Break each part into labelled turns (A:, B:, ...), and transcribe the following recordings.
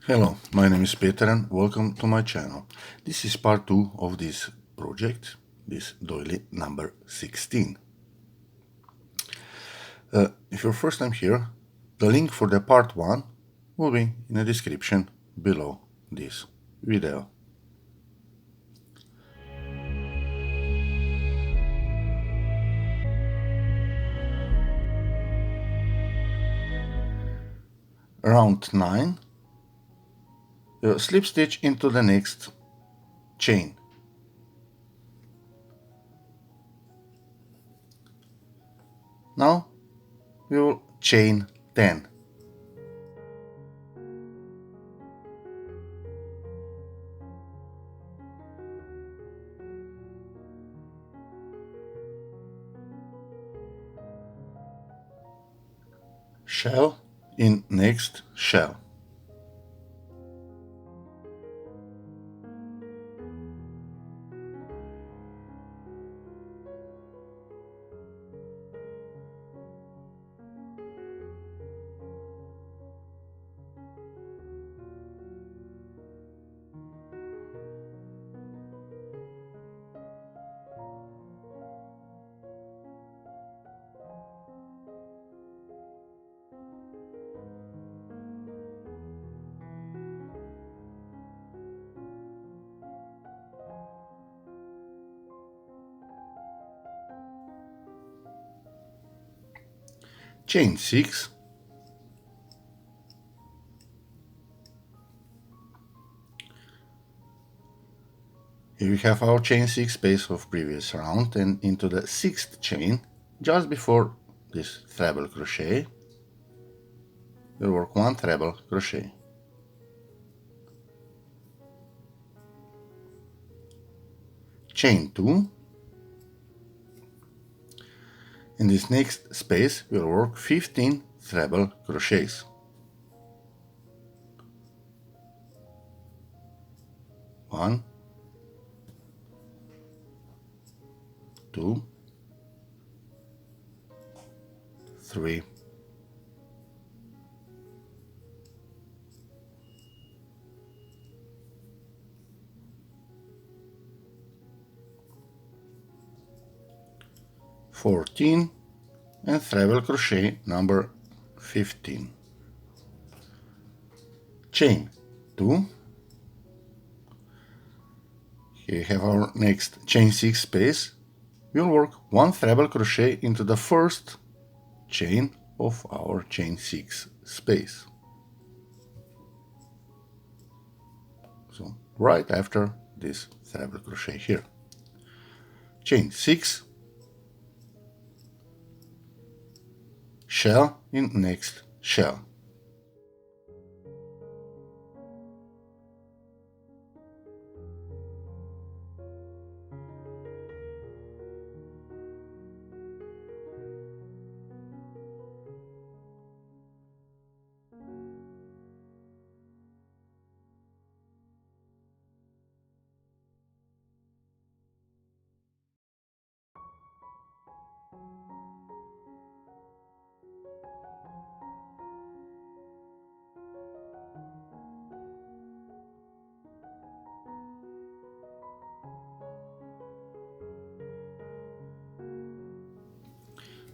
A: Hello, my name is Peter and welcome to my channel. This is part 2 of this project, this doily number 16. If you're first time here, the link for the part 1 will be in the description below this video. Round 9, slip stitch into the next chain. Now we will chain 10. Shell in next shell. Chain 6. Here we have our chain 6 space of previous round, and into the 6th chain, just before this treble crochet, we'll work 1 treble crochet. Chain 2. In this next space, we'll work 15 treble crochets. 1, 2, 3, 14, and treble crochet number 15. Chain 2. Here we have our next chain 6 space. We'll work 1 treble crochet into the first chain of our chain 6 space. So right after this treble crochet here. Chain 6, shell in next shell.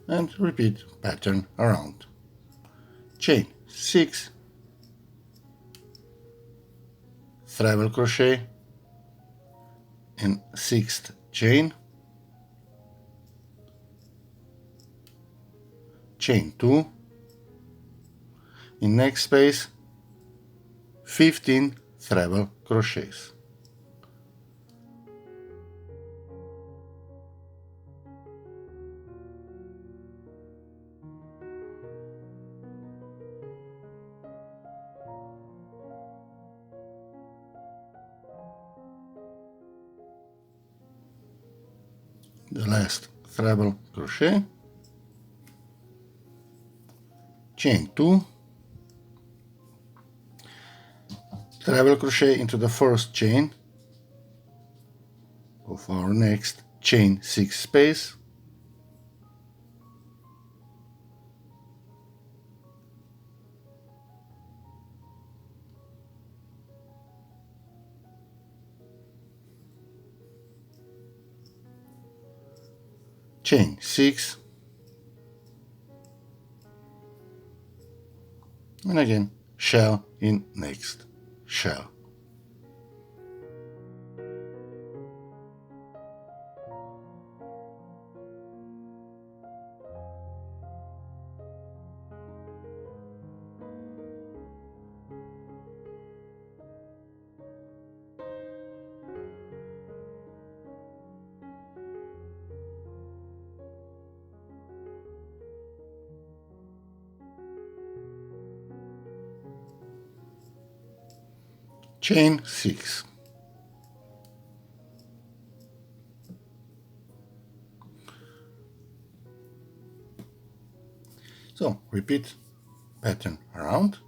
A: And repeat pattern around. Chain 6, treble crochet in 6th chain, chain 2, in next space 15 treble crochets. The last treble crochet, chain 2, treble crochet into the first chain of our next chain 6 space, chain 6, and again shell in next shell. Chain 6. So repeat pattern around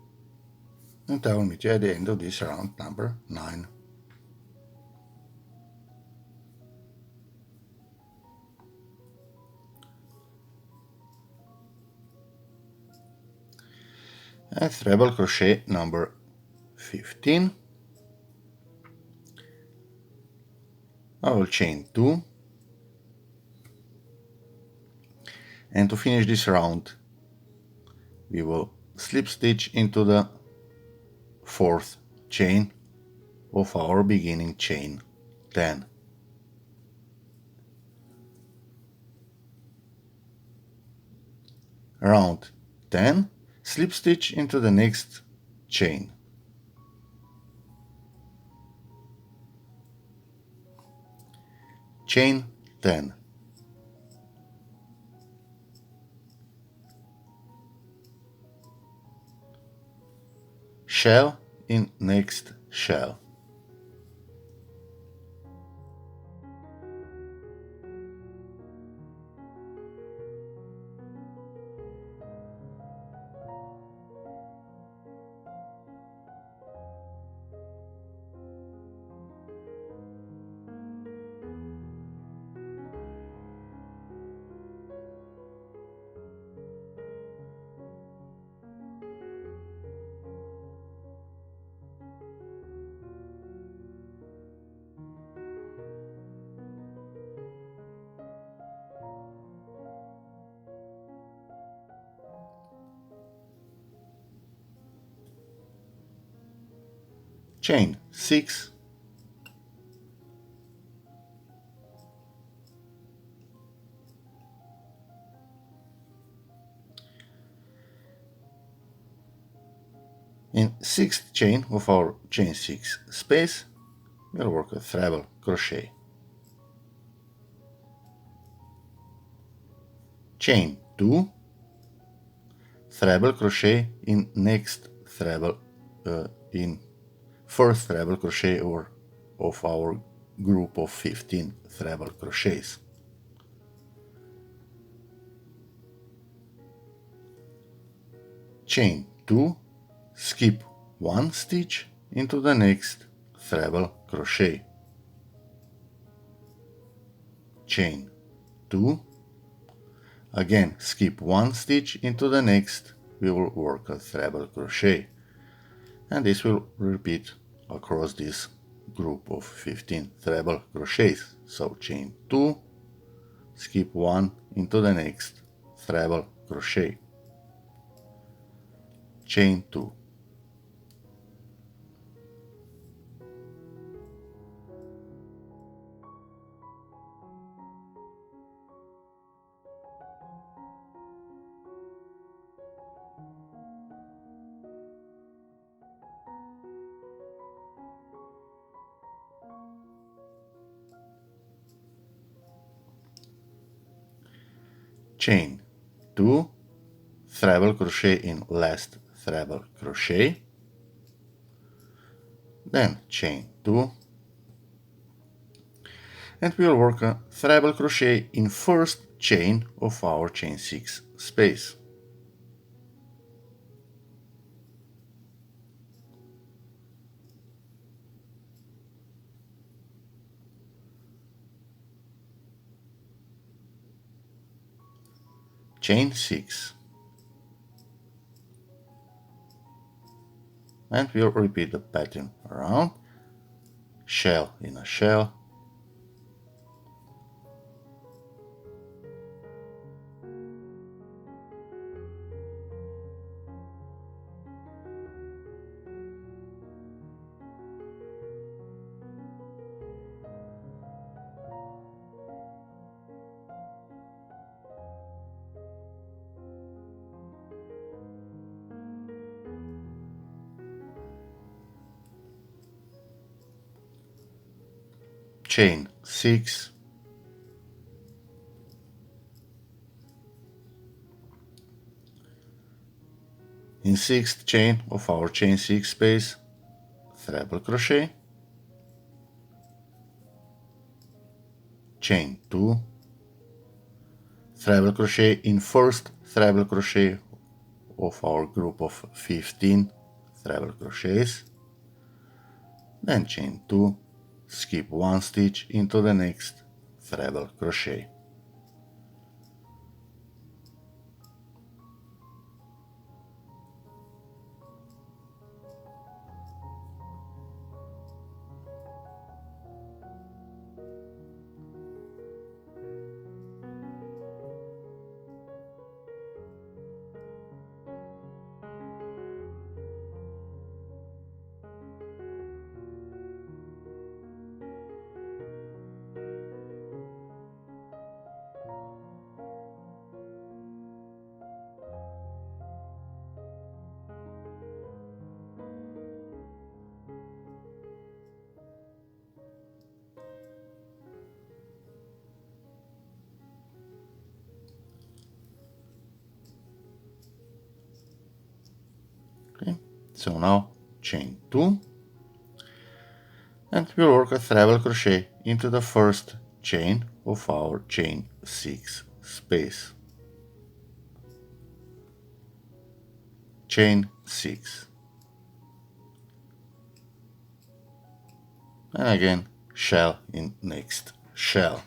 A: until I meet you at the end of this round number 9. At treble crochet number 15, I will chain 2, and to finish this round we will slip stitch into the 4th chain of our beginning chain 10. Round 10, slip stitch into the next chain. Chain 10. Shell in next shell. Chain 6, in 6th chain of our chain 6 space we'll work a treble crochet. Chain 2, treble crochet in next treble in first treble crochet of our group of 15 treble crochets. Chain 2, skip 1 stitch into the next treble crochet. Chain 2, again skip 1 stitch into the next, we will work a treble crochet, and this will repeat across this group of 15 treble crochets. So chain 2, skip 1 into the next treble crochet. Chain 2. Chain 2, treble crochet in last treble crochet, then chain 2, and we'll work a treble crochet in first chain of our chain 6 space. Chain 6, and we'll repeat the pattern around, shell in a shell, chain 6, in 6th chain of our chain 6 space, treble crochet, chain 2, treble crochet in first treble crochet of our group of 15 treble crochets, then chain 2, skip 1 stitch into the next treble crochet. Okay, so now chain 2, and we'll work a treble crochet into the first chain of our chain 6 space. Chain 6. And again, shell in next shell.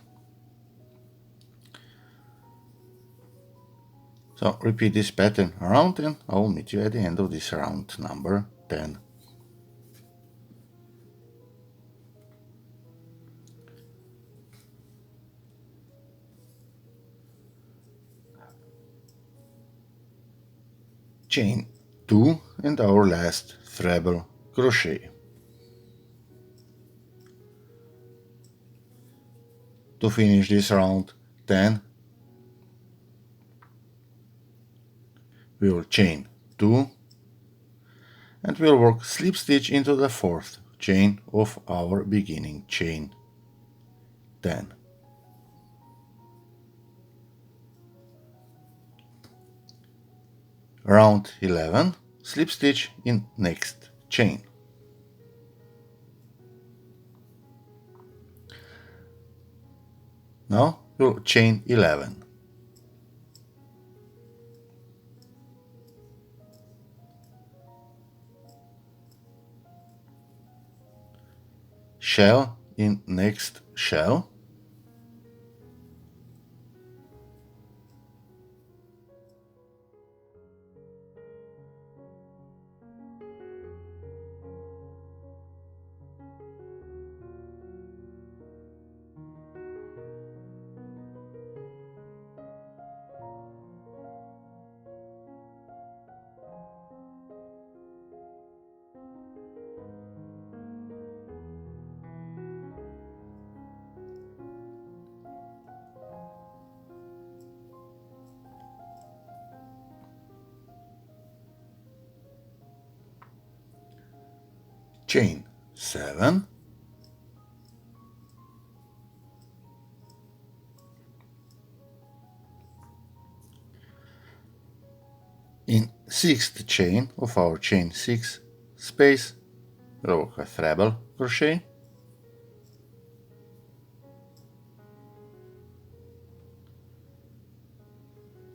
A: So repeat this pattern around, and I will meet you at the end of this round number 10. Chain 2 and our last treble crochet. To finish this round 10, we will chain 2 and we'll work slip stitch into the fourth chain of our beginning chain 10. Round 11, slip stitch in next chain. Now we'll chain 11. Shell in next shell. Chain 7. In 6th chain of our chain 6 space, work a treble crochet,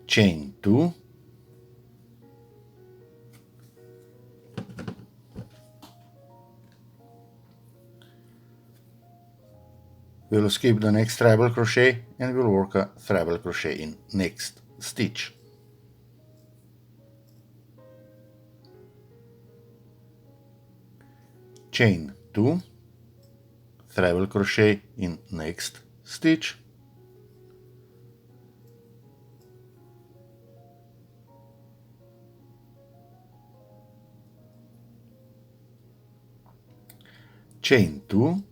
A: chain 2, we'll skip the next treble crochet and we'll work a treble crochet in next stitch. Chain 2, treble crochet in next stitch, chain 2,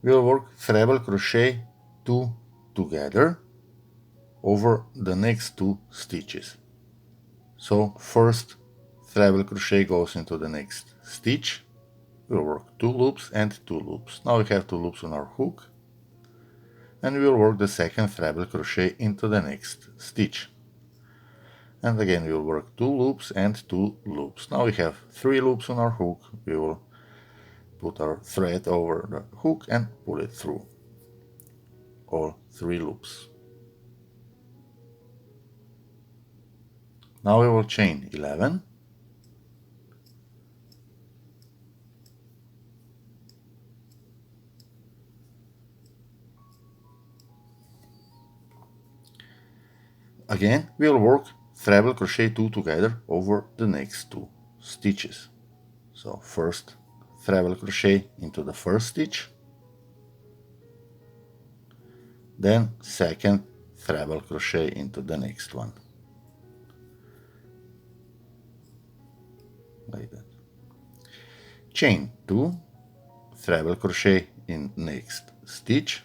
A: we'll work treble crochet 2 together over the next 2 stitches. So first treble crochet goes into the next stitch. We'll work 2 loops and 2 loops. Now we have 2 loops on our hook, and we will work the second treble crochet into the next stitch. And again we will work 2 loops and 2 loops. Now we have 3 loops on our hook. We will put our thread over the hook and pull it through all 3 loops. Now we will chain 11. Again we will work treble crochet 2 together over the next 2 stitches. So first treble crochet into the first stitch, then second treble crochet into the next one, like that. Chain 2, treble crochet in next stitch,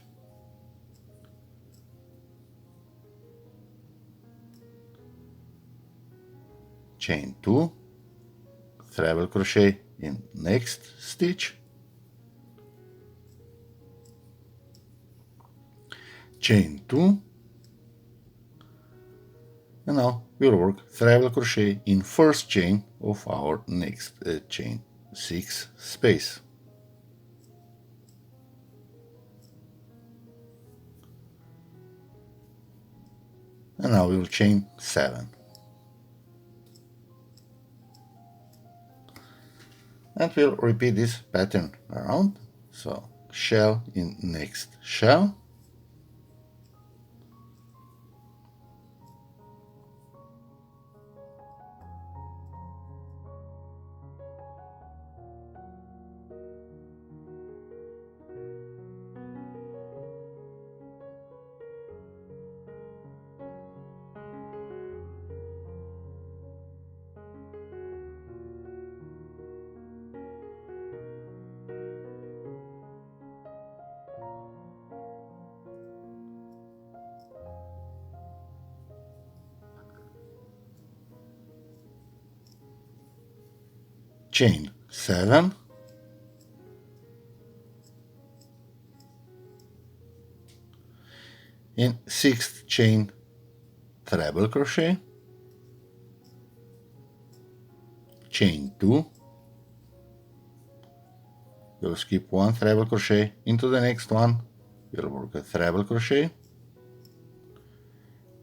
A: chain 2, treble crochet in next stitch, chain 2, and now we'll work treble crochet in first chain of our next chain 6 space. And now we will chain 7. And we'll repeat this pattern around. So shell in next shell, chain 7, in 6th chain treble crochet, chain 2, we'll skip 1 treble crochet into the next one, we'll work a treble crochet,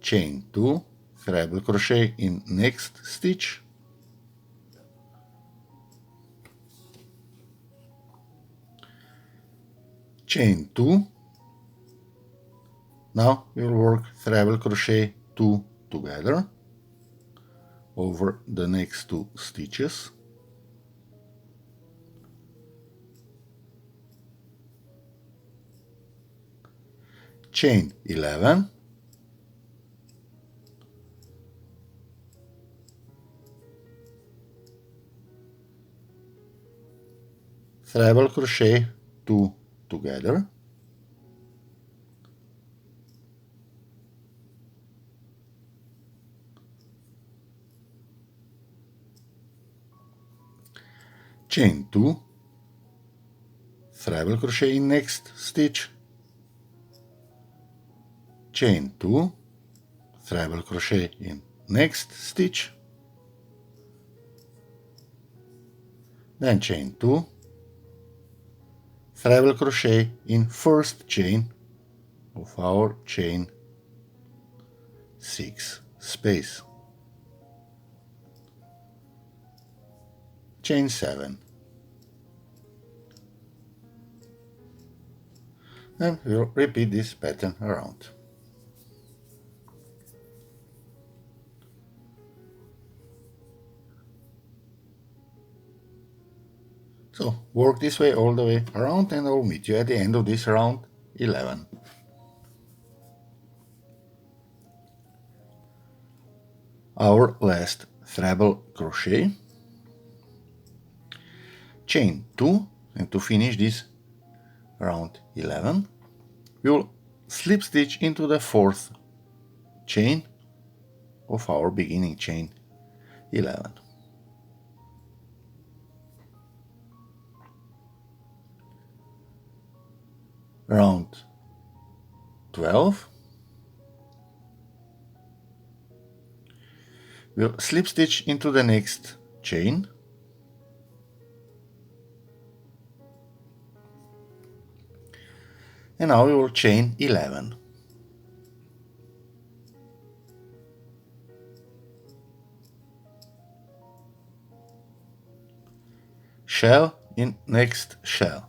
A: chain 2, treble crochet in next stitch, chain 2. Now we'll work treble crochet 2 together over the next 2 stitches, chain 11, treble crochet 2 together, chain 2, treble crochet in next stitch, chain 2, treble crochet in next stitch, then chain 2, treble crochet in first chain of our chain 6 space, chain 7, and we'll repeat this pattern around. So work this way all the way around, and I'll meet you at the end of this round 11. Our last treble crochet, chain 2, and to finish this round 11, we will slip stitch into the 4th chain of our beginning chain 11. round 12. We'll slip stitch into the next chain, and now we will chain 11. Shell in next shell.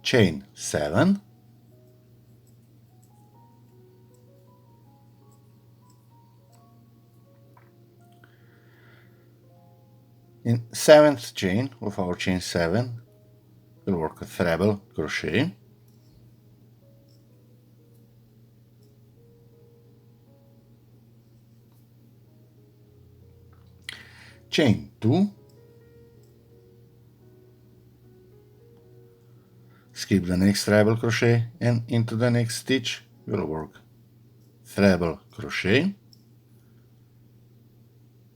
A: Chain 7. In 7th chain of our chain 7, we'll work a treble crochet, chain 2, skip the next treble crochet, and into the next stitch we'll work treble crochet,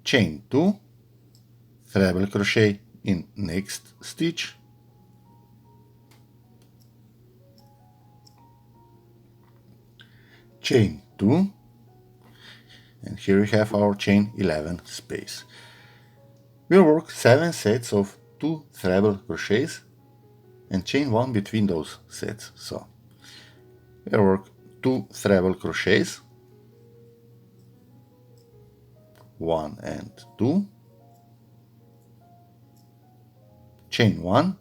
A: chain 2, treble crochet in next stitch, chain 2, and here we have our chain 11 space. We'll work 7 sets of 2 treble crochets and chain 1 between those sets. So we'll work 2 treble crochets, 1 and 2, chain 1,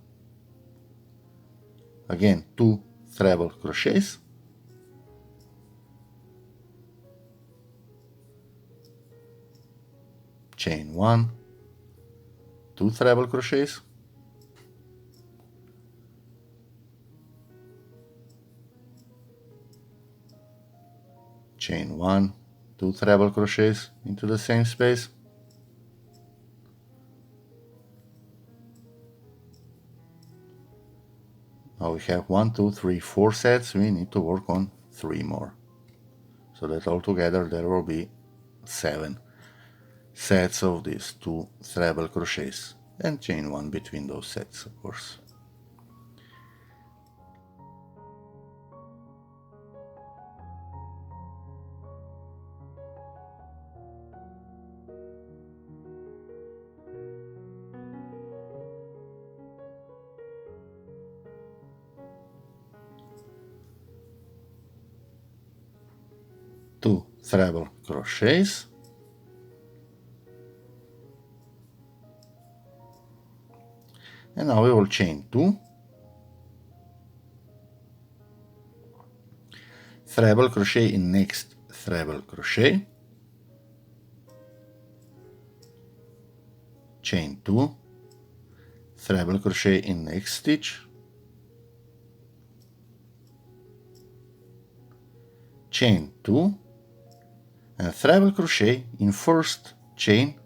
A: again 2 treble crochets, chain 1, 2 treble crochets, chain 1, 2 treble crochets into the same space, now we have 1, 2, 3, 4 sets. We need to work on 3 more, so that altogether there will be 7 sets of these 2 treble crochets and chain 1 between those sets, of course. Two treble crochets, and now we will chain 2, treble crochet in next treble crochet, chain 2, treble crochet in next stitch, chain 2, and treble crochet in first chain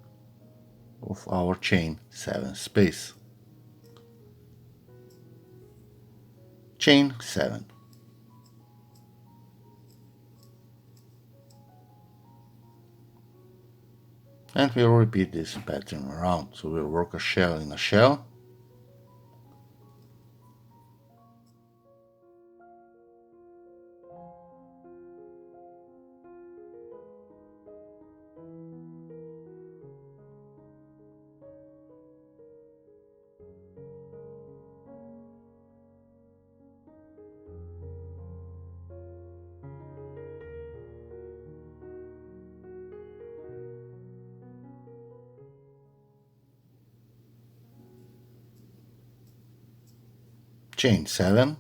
A: of our chain 7 space, chain 7. And we'll repeat this pattern around. So we'll work a shell in a shell, chain 7,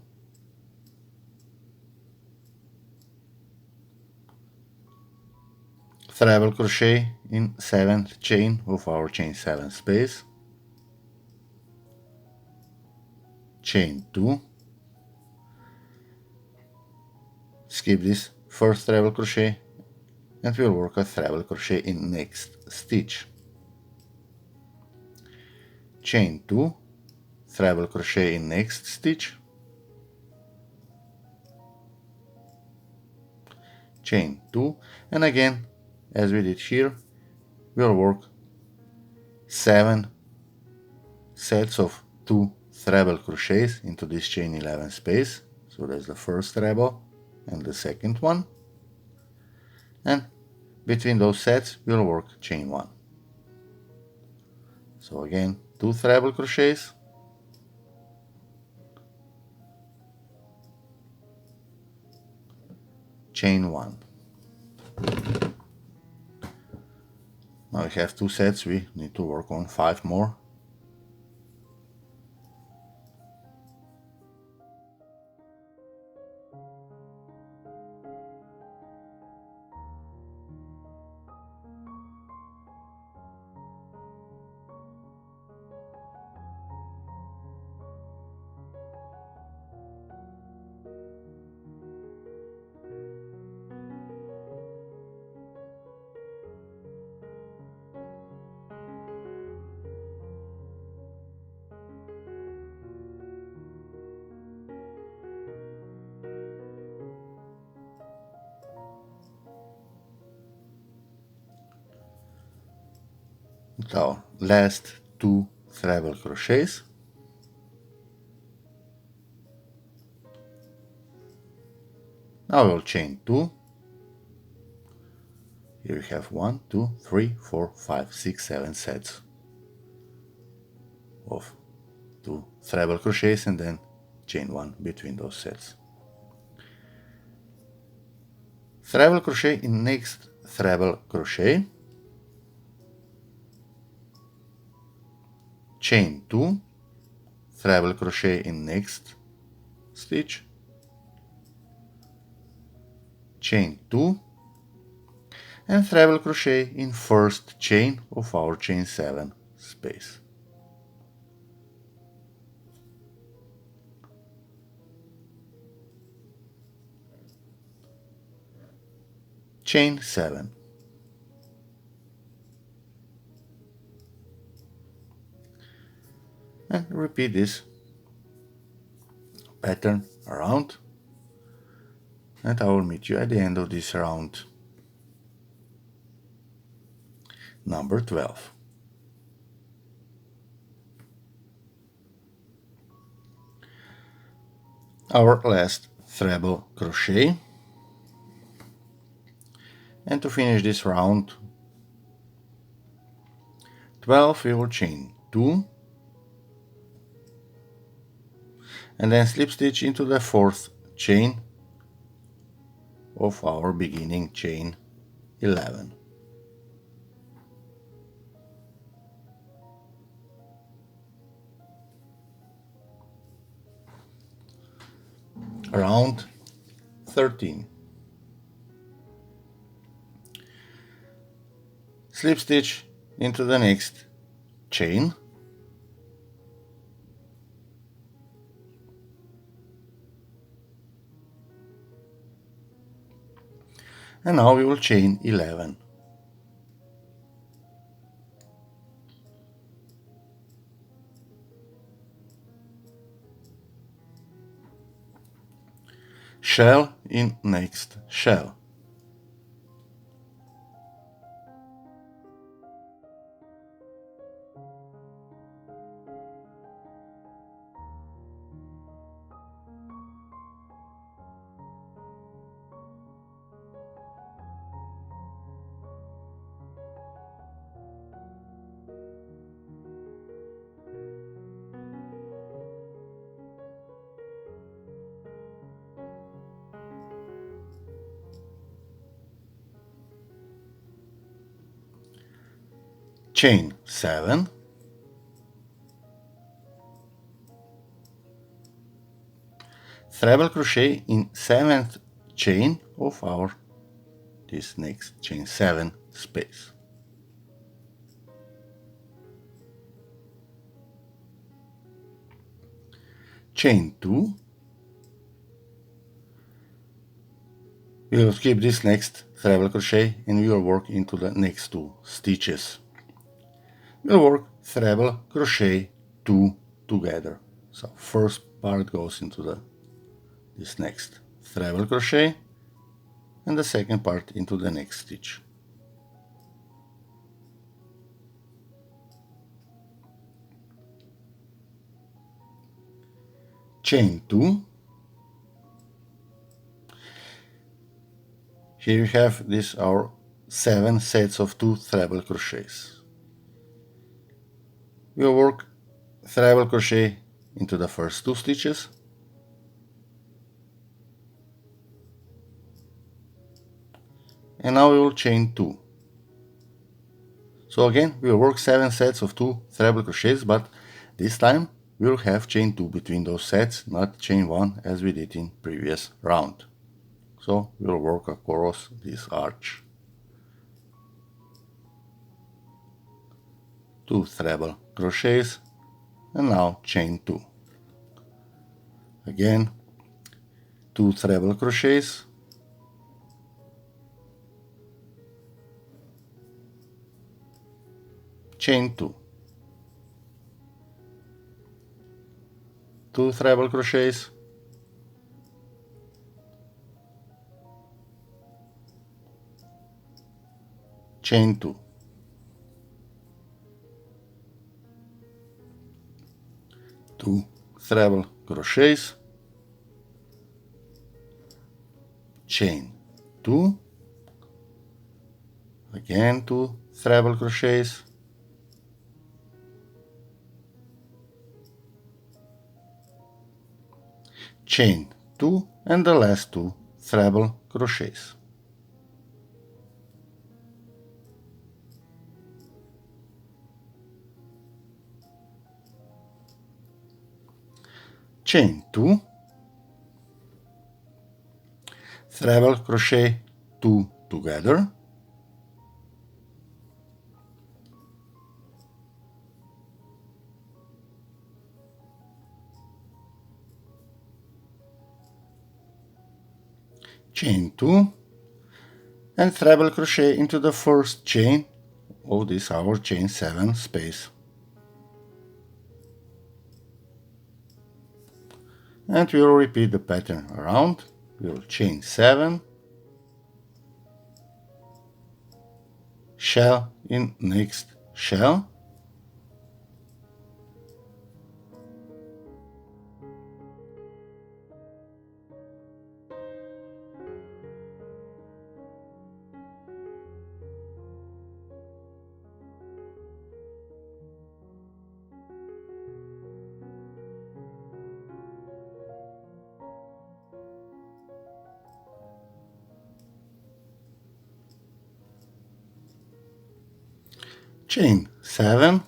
A: treble crochet in 7th chain of our chain 7 space, chain 2, skip this first treble crochet, and we'll work a treble crochet in next stitch, chain 2, treble crochet in next stitch, chain 2, and again, as we did here, we'll work 7 sets of 2 treble crochets into this chain 11 space. So that's the first treble and the second one, and between those sets we'll work chain 1. So again, 2 treble crochets, chain 1. Now we have 2 sets, we need to work on 5 more. Our last 2 treble crochets, now we'll chain 2. Here we have 1, 2, 3, 4, 5, 6, 7 sets of 2 treble crochets, and then chain 1 between those sets. Treble crochet in next treble crochet, chain 2, treble crochet in next stitch, chain 2, and treble crochet in first chain of our chain 7 space. Chain 7. And repeat this pattern around, and I will meet you at the end of this round number 12. Our last treble crochet, and to finish this round 12 we will chain 2 and then slip stitch into the 4th chain of our beginning chain 11. Round 13. Slip stitch into the next chain, and now we will chain 11. Shell in next shell. Chain 7, treble crochet in 7th chain of our this next chain 7 space. Chain 2. We will skip this next treble crochet and we will work into the next 2 stitches. We'll work treble crochet 2 together. So first part goes into this next treble crochet and the second part into the next stitch. Chain 2. Here we have our 7 sets of 2 treble crochets. We'll work treble crochet into the first 2 stitches, and now we will chain 2. So again, we will work 7 sets of 2 treble crochets, but this time we will have chain 2 between those sets, not chain 1 as we did in previous round. So we will work across this arch. 2 treble crochets and now chain 2. Again, 2 treble crochets, chain 2. 2 treble crochets, chain 2. 2 treble crochets, chain 2, again 2 treble crochets, chain 2, and the last 2 treble crochets. Chain 2, treble crochet 2 together, chain 2, and treble crochet into the first chain of this our chain 7 space. And we will repeat the pattern around. We will chain 7, shell in next shell, chain 7,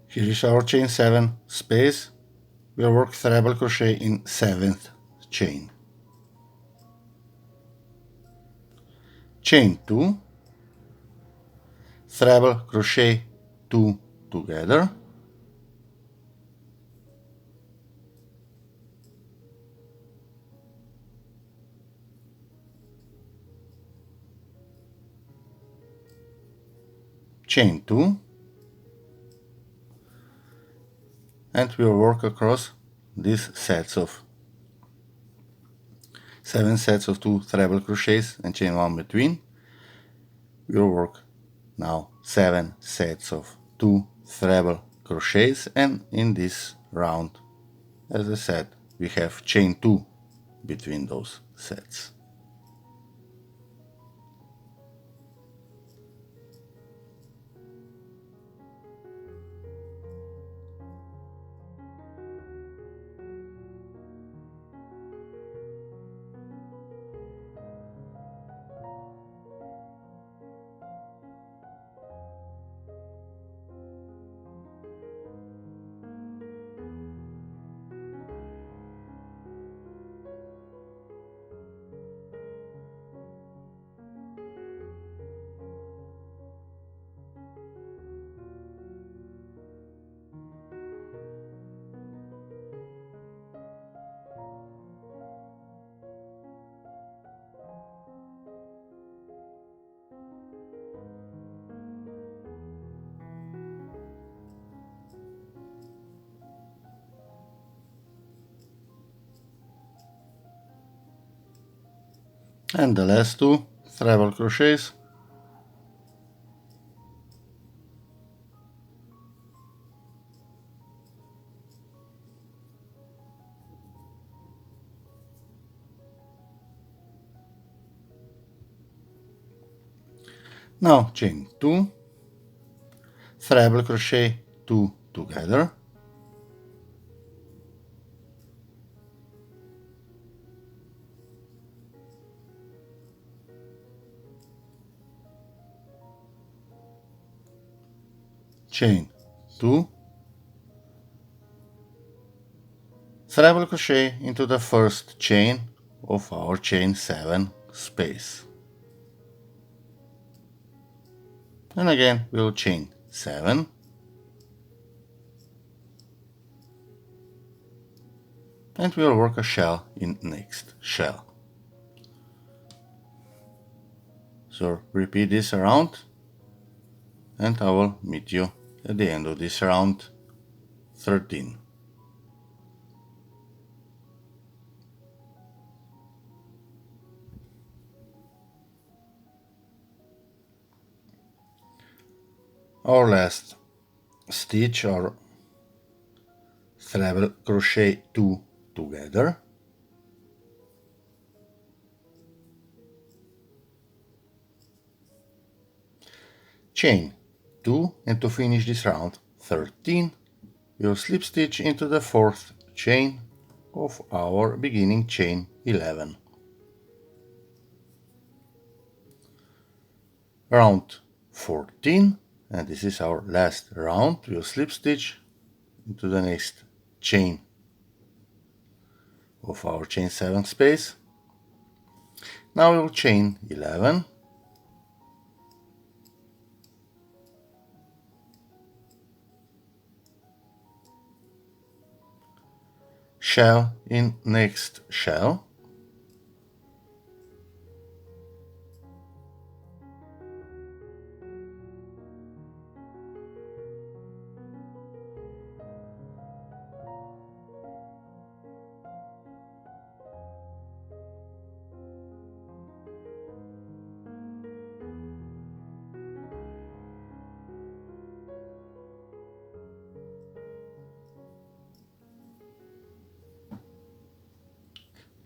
A: here is our chain 7 space. We'll work treble crochet in 7th chain. Chain 2, treble crochet 2 together, chain 2, and we'll work across these sets of 7 sets of 2 treble crochets and chain 1 between. We'll work now 7 sets of 2 treble crochets, and in this round, as I said, we have chain 2 between those sets. and the last two treble crochets. Now chain 2, treble crochet 2 together, chain 2, treble crochet into the first chain of our chain 7 space. And again we'll chain 7, and we'll work a shell in next shell. So repeat this around, and I will meet you at the end of this round 13. Our last stitch or treble crochet 2 together, chain 2, and to finish this round 13 we'll slip stitch into the fourth chain of our beginning chain 11. Round 14, and this is our last round, we'll slip stitch into the next chain of our chain 7 space. Now we'll chain 11, shell in next shell,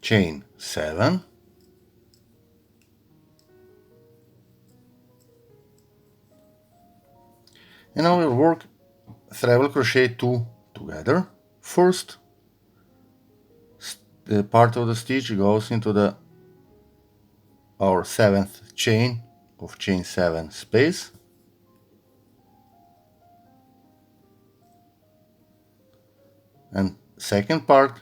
A: chain 7, and now we'll work treble crochet 2 together. First, the part of the stitch goes into our 7th chain of chain 7 space, and second part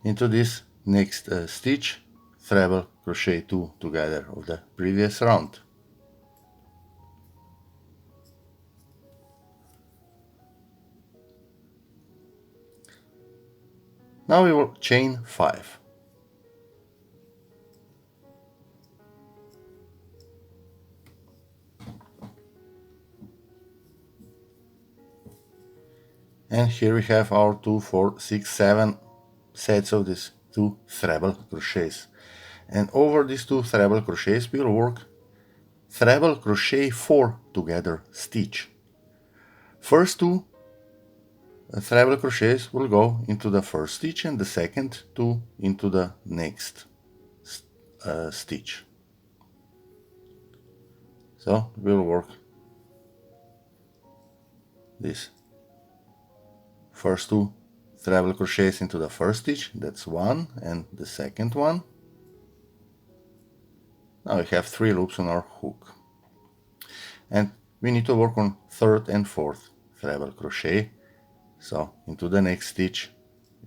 A: into this next stitch, treble crochet 2 together of the previous round. Now we will chain 5. And here we have our 2, 4, 6, 7 sets of these 2 treble crochets. And over these 2 treble crochets we'll work treble crochet 4 together stitch. First 2 treble crochets will go into the first stitch, and the second 2 into the next stitch. So we'll work this first 2 treble crochets into the first stitch, that's one, and the second one. Now we have 3 loops on our hook, and we need to work on third and fourth treble crochet. So into the next stitch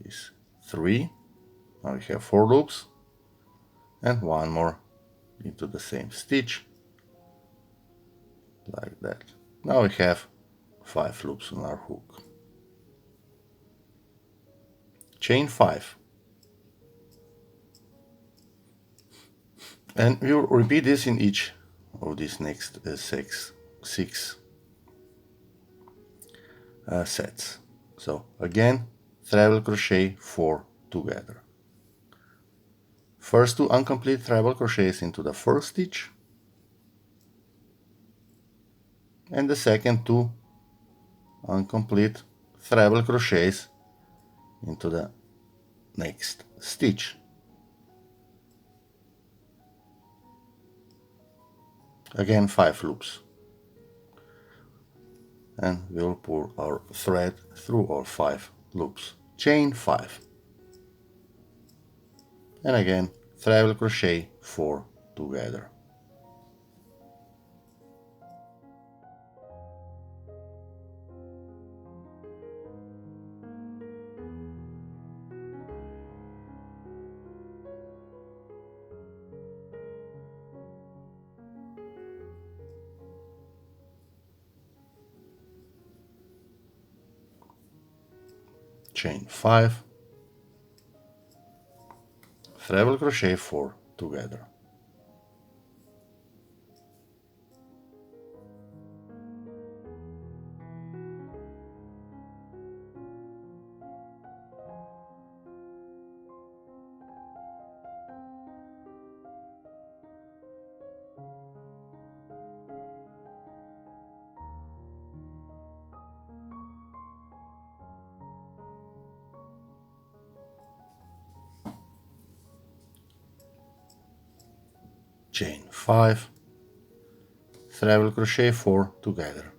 A: is 3. Now we have 4 loops, and one more into the same stitch, like that. Now we have 5 loops on our hook. Chain 5. And we'll repeat this in each of these next 6 sets. So again, treble crochet 4 together. first 2 incomplete treble crochets into the first stitch, and the second 2 incomplete treble crochets into the next stitch. Again 5 loops, and we'll pull our thread through all 5 loops. Chain 5, and again treble crochet 4 together. Chain 5, treble crochet 4 together. Chain 5, treble crochet 4 together.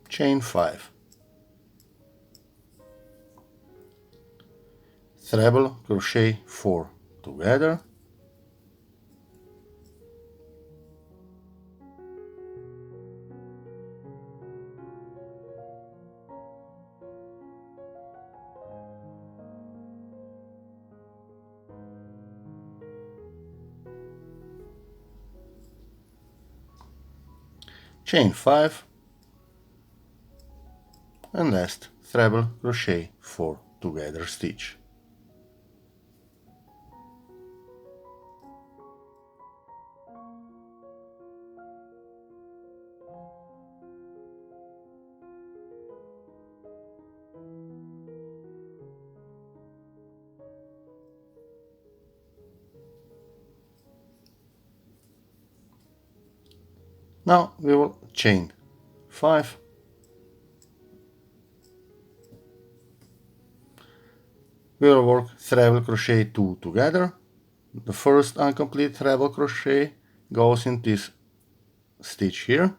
A: Chain 5, treble crochet 4 together, chain 5, and last treble crochet 4 together stitch. Now we will chain 5, we will work treble crochet 2 together. The first incomplete treble crochet goes in this stitch here,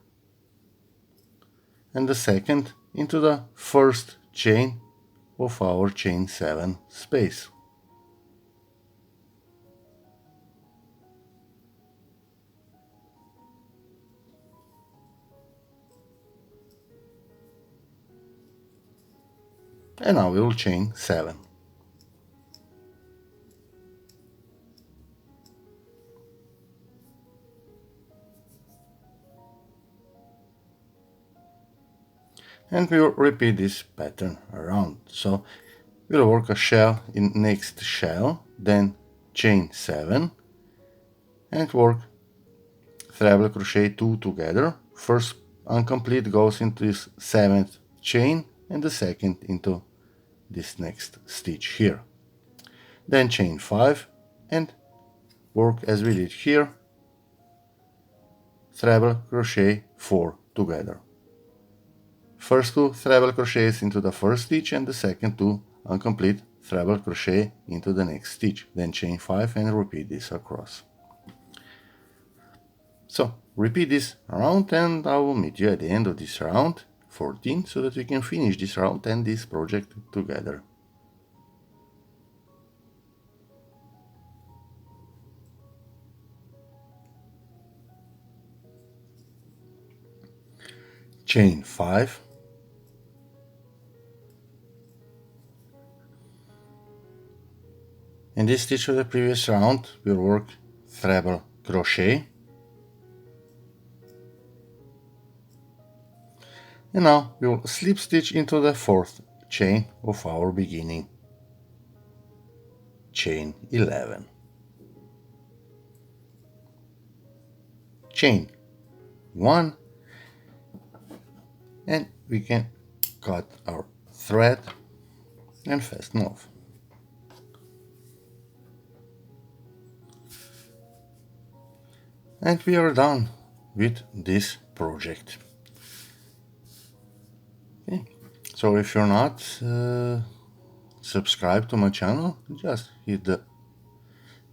A: and the second into the first chain of our chain 7 space. And now we will chain 7. And we will repeat this pattern around. So we'll work a shell in next shell, then chain 7, and work treble crochet 2 together. First incomplete goes into this 7th chain, and the second into this next stitch here. Then chain 5 and work as we did here, treble crochet 4 together. First 2 treble crochets into the first stitch, and the second 2 incomplete treble crochet into the next stitch. Then chain 5 and repeat this across. So repeat this round, and I will meet you at the end of this round 14, so that we can finish this round and this project together. Chain 5, in this stitch of the previous round we'll work treble crochet, And now we will slip stitch into the 4th chain of our beginning chain 11. Chain 1, and we can cut our thread and fasten off. And we are done with this project. Okay. So if you're not subscribed to my channel, just hit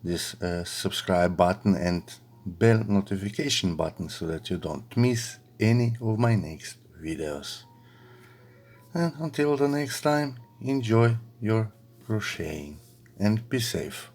A: this subscribe button and bell notification button so that you don't miss any of my next videos. And until the next time, enjoy your crocheting and be safe.